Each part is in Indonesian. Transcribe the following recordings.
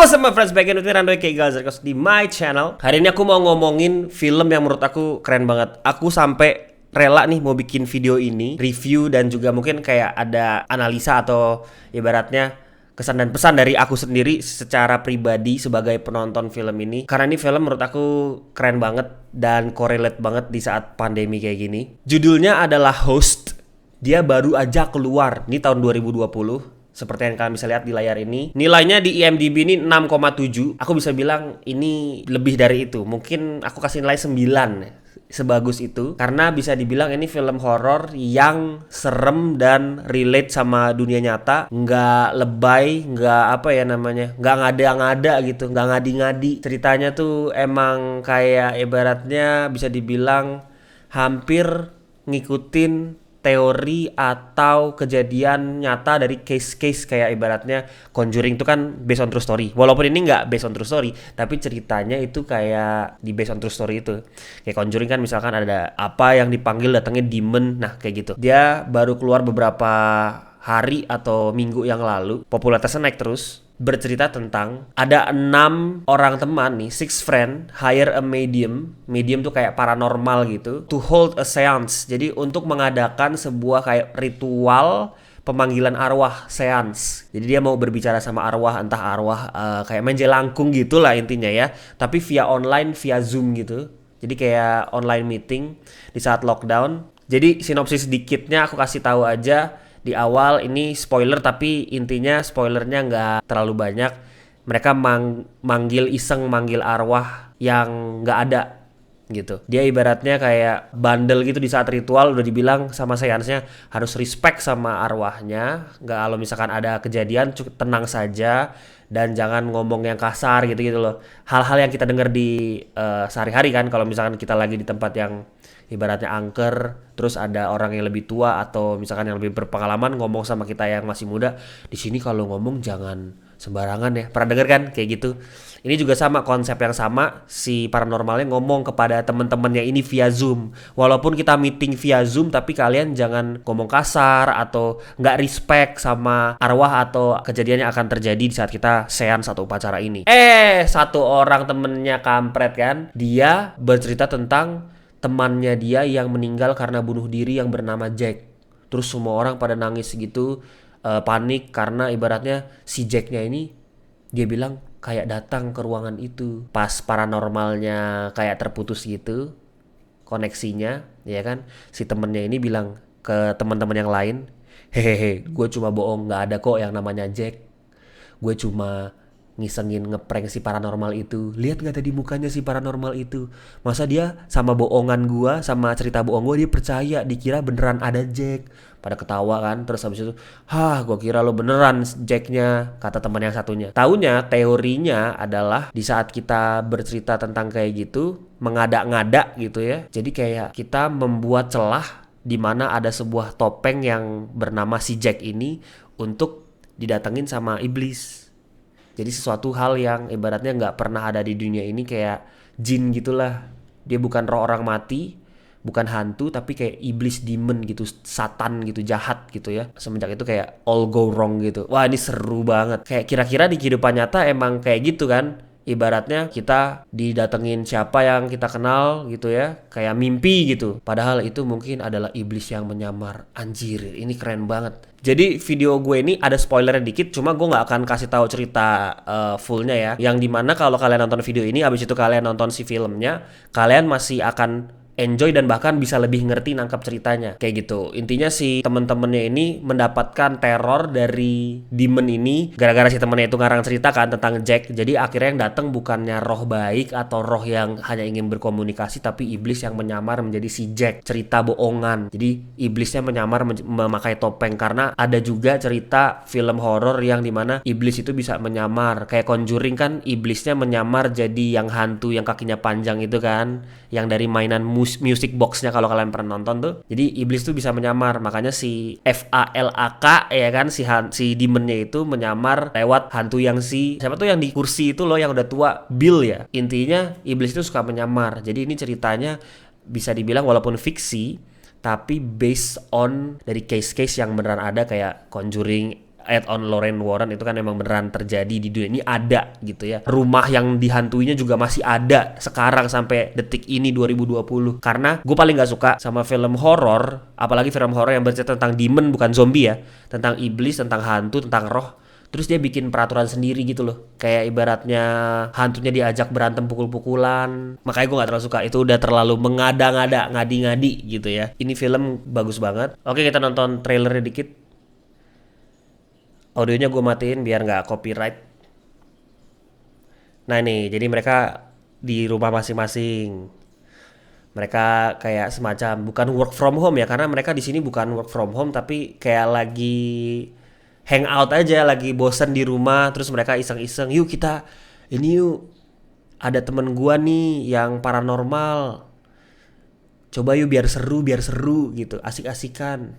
What's up my friends, back in with me Randoy K. Galzerkos di my channel. Hari ini aku mau ngomongin film yang menurut aku keren banget. Aku sampai rela nih mau bikin video ini, review dan juga mungkin kayak ada analisa atau ibaratnya kesan dan pesan dari aku sendiri secara pribadi sebagai penonton film ini. Karena ini film menurut aku keren banget dan correlate banget di saat pandemi kayak gini. Judulnya adalah Host. Dia baru aja keluar, ini tahun 2020. Seperti yang kalian bisa lihat di layar ini. Nilainya di IMDb ini 6,7. Aku bisa bilang ini lebih dari itu. Mungkin aku kasih nilai 9. Sebagus itu. Karena bisa dibilang ini film horor yang serem dan relate sama dunia nyata. Nggak lebay, nggak apa ya namanya, nggak ngada-ngada gitu, nggak ngadi-ngadi. Ceritanya tuh emang kayak ibaratnya bisa dibilang hampir ngikutin teori atau kejadian nyata dari case-case kayak ibaratnya Conjuring itu kan based on true story. Walaupun ini nggak based on true story, tapi ceritanya itu kayak di based on true story itu. Kayak Conjuring kan misalkan ada apa yang dipanggil datangnya demon, nah kayak gitu. Dia baru keluar beberapa hari atau minggu yang lalu, popularitasnya naik terus. Bercerita tentang ada 6 orang teman nih, 6 friend hire a medium tuh kayak paranormal gitu, to hold a seance. Jadi untuk mengadakan sebuah kayak ritual pemanggilan arwah, seance. Jadi dia mau berbicara sama arwah, entah arwah kayak main jelangkung gitulah intinya ya, tapi via online, via Zoom gitu. Jadi kayak online meeting di saat lockdown. Jadi sinopsis sedikitnya aku kasih tahu aja di awal, ini spoiler tapi intinya spoilernya nggak terlalu banyak. Mereka iseng manggil arwah yang nggak ada gitu. Dia ibaratnya kayak bandel gitu di saat ritual. Udah dibilang sama seansnya harus respect sama arwahnya. Nggak, kalau misalkan ada kejadian tenang saja dan jangan ngomong yang kasar gitu loh. Hal-hal yang kita dengar di sehari-hari kan, kalau misalkan kita lagi di tempat yang ibaratnya angker, terus ada orang yang lebih tua atau misalkan yang lebih berpengalaman ngomong sama kita yang masih muda, di sini kalau ngomong jangan sembarangan ya. Pernah denger kan kayak gitu? Ini juga sama, konsep yang sama, si paranormalnya ngomong kepada teman-temannya ini via Zoom. Walaupun kita meeting via Zoom, tapi kalian jangan ngomong kasar atau nggak respect sama arwah atau kejadian yang akan terjadi di saat kita seance atau upacara ini. Satu orang temennya kampret kan, dia bercerita tentang temannya dia yang meninggal karena bunuh diri yang bernama Jack. Terus semua orang pada nangis gitu, panik karena ibaratnya si Jacknya ini, dia bilang kayak datang ke ruangan itu pas paranormalnya kayak terputus gitu koneksinya, ya kan. Si temennya ini bilang ke teman-teman yang lain, hehehe, gue cuma bohong, nggak ada kok yang namanya Jack. Gue cuma ngisengin ngeprank si paranormal itu. Lihat gak tadi mukanya si paranormal itu? Masa dia sama bohongan gua, sama cerita bohong gua dia percaya, dikira beneran ada Jack. Pada ketawa kan. Terus habis itu, gua kira lo beneran Jacknya, kata teman yang satunya. Taunya teorinya adalah di saat kita bercerita tentang kayak gitu, mengada-ngada gitu ya, jadi kayak kita membuat celah di mana ada sebuah topeng yang bernama si Jack ini untuk didatengin sama iblis. Jadi sesuatu hal yang ibaratnya nggak pernah ada di dunia ini, kayak jin gitulah. Dia bukan roh orang mati, bukan hantu, tapi kayak iblis, demon gitu, satan gitu, jahat gitu ya. Semenjak itu kayak all go wrong gitu. Wah, ini seru banget. Kayak kira-kira di kehidupan nyata emang kayak gitu kan. Ibaratnya kita didatengin siapa yang kita kenal gitu ya, kayak mimpi gitu. Padahal itu mungkin adalah iblis yang menyamar. Anjir, ini keren banget. Jadi video gue ini ada spoilernya dikit, cuma gue nggak akan kasih tahu cerita fullnya ya. Yang dimana kalau kalian nonton video ini, abis itu kalian nonton si filmnya, kalian masih akan enjoy dan bahkan bisa lebih ngerti nangkap ceritanya kayak gitu. Intinya si temen-temennya ini mendapatkan teror dari demon ini gara-gara si temennya itu ngarang cerita kan tentang Jack. Jadi akhirnya yang datang bukannya roh baik atau roh yang hanya ingin berkomunikasi, tapi iblis yang menyamar menjadi si Jack. Cerita bohongan. Jadi iblisnya menyamar memakai topeng. Karena ada juga cerita film horor yang dimana iblis itu bisa menyamar. Kayak Conjuring kan, iblisnya menyamar jadi yang hantu yang kakinya panjang itu kan, yang dari mainan music box-nya kalau kalian pernah nonton tuh. Jadi iblis tuh bisa menyamar, makanya si FALAK ya kan, si demonnya itu menyamar lewat hantu yang siapa tuh yang di kursi itu loh, yang udah tua, Bill ya. Intinya iblis itu suka menyamar. Jadi ini ceritanya bisa dibilang walaupun fiksi, tapi based on dari case-case yang beneran ada kayak Conjuring, add-on Lorraine Warren itu kan memang beneran terjadi di dunia ini, ada gitu ya. Rumah yang dihantuinya juga masih ada sekarang sampai detik ini 2020. Karena gue paling gak suka sama film horor, apalagi film horor yang bercerita tentang demon, bukan zombie ya, tentang iblis, tentang hantu, tentang roh. Terus dia bikin peraturan sendiri gitu loh. Kayak ibaratnya hantunya diajak berantem pukul-pukulan. Makanya gue gak terlalu suka. Itu udah terlalu mengada-ngada, ngadi-ngadi gitu ya. Ini film bagus banget. Oke, kita nonton trailernya dikit. Audionya gue matiin biar gak copyright. Nah nih, jadi mereka di rumah masing-masing. Mereka kayak semacam bukan work from home ya, karena mereka di sini bukan work from home, tapi kayak lagi hangout aja, lagi bosen di rumah. Terus mereka iseng-iseng, yuk kita ini yuk, ada temen gua nih yang paranormal, coba yuk biar seru gitu, asik-asikan.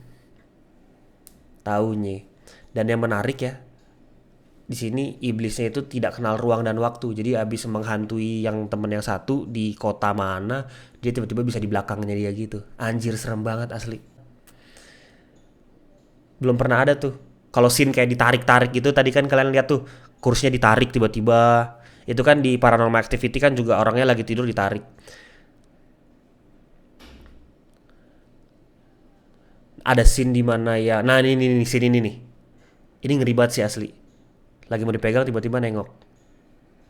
Taunya, dan yang menarik ya, di sini iblisnya itu tidak kenal ruang dan waktu. Jadi abis menghantui yang temen yang satu di kota mana, dia tiba-tiba bisa di belakangnya dia gitu. Anjir, serem banget asli. Belum pernah ada tuh. Kalau scene kayak ditarik-tarik gitu, tadi kan kalian lihat tuh kursinya ditarik tiba-tiba. Itu kan di Paranormal Activity kan juga orangnya lagi tidur ditarik. Ada scene di mana ya. Nah, ini scene ini nih. Ini ngeri banget sih asli. Lagi mau dipegang tiba-tiba nengok.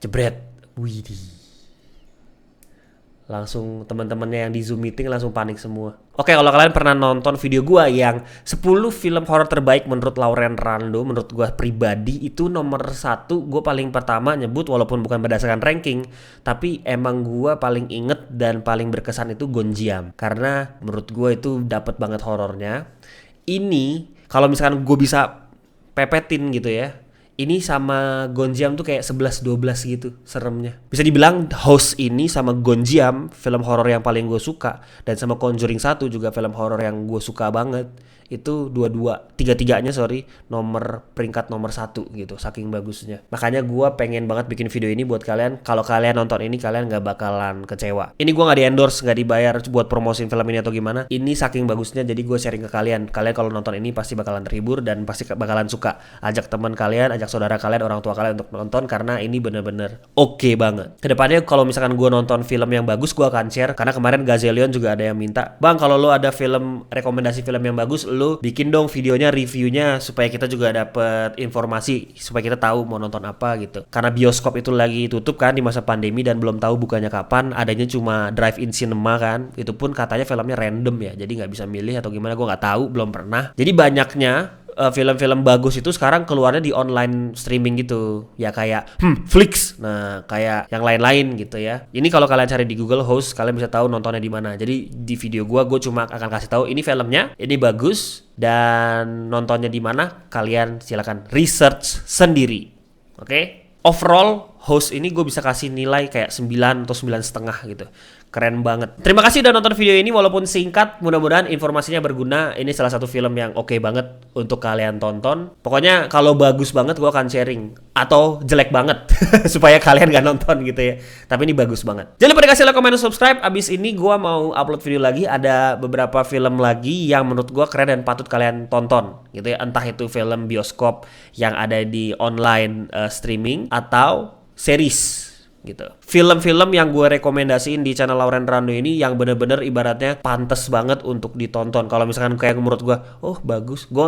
Jebret. Widih. Langsung teman-temannya yang di Zoom meeting langsung panik semua. Oke, kalau kalian pernah nonton video gua yang 10 film horor terbaik menurut Lauren Rando, menurut gua pribadi itu nomor 1, gua paling pertama nyebut walaupun bukan berdasarkan ranking, tapi emang gua paling inget dan paling berkesan itu Gonjiam. Karena menurut gua itu dapet banget horornya. Ini kalau misalkan gua bisa pepetin gitu ya, ini sama Gonjiam tuh kayak 11-12 gitu seremnya. Bisa dibilang Host ini sama Gonjiam film horor yang paling gue suka, dan sama Conjuring 1 juga film horor yang gue suka banget. Itu tiga-tiganya nomor peringkat nomor 1 gitu, saking bagusnya. Makanya gue pengen banget bikin video ini buat kalian. Kalau kalian nonton ini kalian gak bakalan kecewa. Ini gue gak di endorse, gak dibayar buat promosiin film ini atau gimana. Ini saking bagusnya jadi gue sharing ke kalian. Kalian kalau nonton ini pasti bakalan terhibur dan pasti bakalan suka. Ajak teman kalian, ajak saudara kalian, orang tua kalian untuk nonton, karena ini bener-bener oke banget. Kedepannya kalau misalkan gue nonton film yang bagus, gue akan share. Karena kemarin Gazelion juga ada yang minta, bang kalau lo ada rekomendasi film yang bagus, lo bikin dong videonya, reviewnya, supaya kita juga dapet informasi, supaya kita tahu mau nonton apa gitu. Karena bioskop itu lagi tutup kan di masa pandemi dan belum tahu bukanya kapan, adanya cuma drive-in cinema kan. Itu pun katanya filmnya random ya, jadi nggak bisa milih atau gimana, gue nggak tahu, belum pernah. Jadi banyaknya film-film bagus itu sekarang keluarnya di online streaming gitu ya, kayak Flix, nah kayak yang lain-lain gitu ya. Ini kalau kalian cari di Google Host, kalian bisa tahu nontonnya di mana. Jadi di video gue cuma akan kasih tahu ini filmnya, ini bagus, dan nontonnya di mana kalian silakan research sendiri. Oke? Overall Host ini gue bisa kasih nilai kayak 9 atau 9,5 gitu. Keren banget. Terima kasih udah nonton video ini walaupun singkat. Mudah-mudahan informasinya berguna. Ini salah satu film yang oke banget untuk kalian tonton. Pokoknya kalau bagus banget gue akan sharing, atau jelek banget supaya kalian gak nonton gitu ya. Tapi ini bagus banget. Jangan lupa dikasih like, komen, dan subscribe. Abis ini gue mau upload video lagi. Ada beberapa film lagi yang menurut gue keren dan patut kalian tonton gitu ya. Entah itu film bioskop yang ada di online streaming atau series gitu. Film-film yang gue rekomendasiin di channel Lauren Rando ini yang bener-bener ibaratnya pantes banget untuk ditonton. Kalau misalkan kayak menurut gue, oh bagus, gue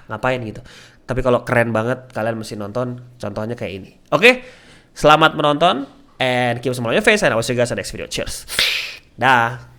ngapain gitu. Tapi kalau keren banget, kalian mesti nonton. Contohnya kayak ini. Oke, selamat menonton and keep smiling on your face, and I will see you guys in the next video. Cheers. Dah.